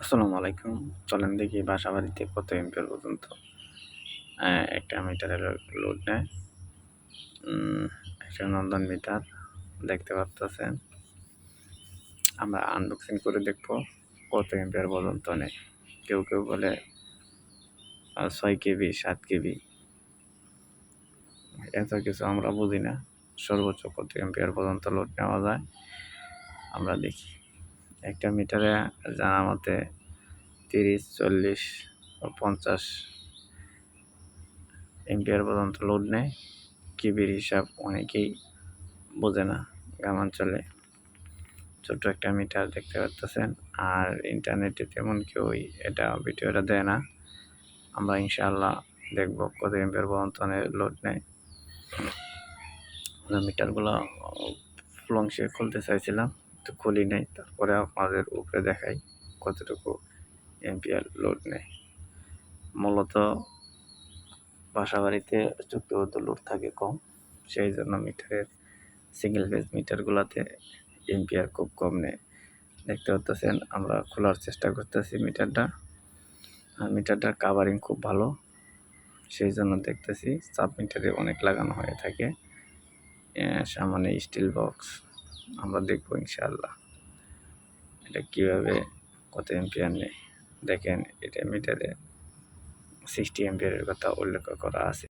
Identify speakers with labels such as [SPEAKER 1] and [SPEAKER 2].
[SPEAKER 1] আসসালামু আলাইকুম। চলেন দেখি বাসাবাড়িতে কত এম্পিয়ার পর্যন্ত একটা মিটারের লোড নেয়। একটা নন্দন মিটার দেখতে পারতেছেন। আমরা আনবক্সিং করে দেখব কত এম্পিয়ার পর্যন্ত নেয়। কেউ কেউ বলে 6 কেবি 7 কেবি, এত কিছু আমরা বুঝি না। সর্বোচ্চ কত এম্পিয়ার পর্যন্ত লোড নেওয়া যায় আমরা দেখি। একটা মিটারে জানা মতে 30, 40 ও 50 এম্পিয়ার পর্যন্ত লোড নেয়। কেবির হিসাব অনেকেই বোঝে না গ্রামাঞ্চলে। ছোট্ট একটা মিটার দেখতে পারতেছেন, আর ইন্টারনেটে তেমন কেউই ভিডিওটা দেয় না। আমরা ইনশাআল্লাহ দেখব কত এম্পিয়ার পর্যন্ত লোড নেয়। মিটারগুলো ফ্লংসে খুলতে চাইছিলাম, তো খুলি নাই। তারপরে আপনাদের উপরে দেখাই কতটুকু এম্পিয়ার লোড নেয়। মূলত বাসাবাড়িতে চুক্তিবদ্ধ লোড থাকে কম, সেই জন্য সিঙ্গেল ফেজ মিটারগুলোতে এম্পিয়ার খুব কম নেয়। দেখতে পাচ্ছেন, আমরা খোলার চেষ্টা করতেছি মিটারটা, আর মিটারটার কাভারিং খুব ভালো, সেই জন্য দেখতেছি। সাব মিটারে অনেক লাগানো হয়ে থাকে। সামনে স্টিল বক্স, আমরা দেখবো ইনশাআল্লাহ এটা কীভাবে কত এম্পিয়ার নেয়। দেখেন, এটা মিটারে 60 এম্পিয়ারের কথা উল্লেখ করা আছে।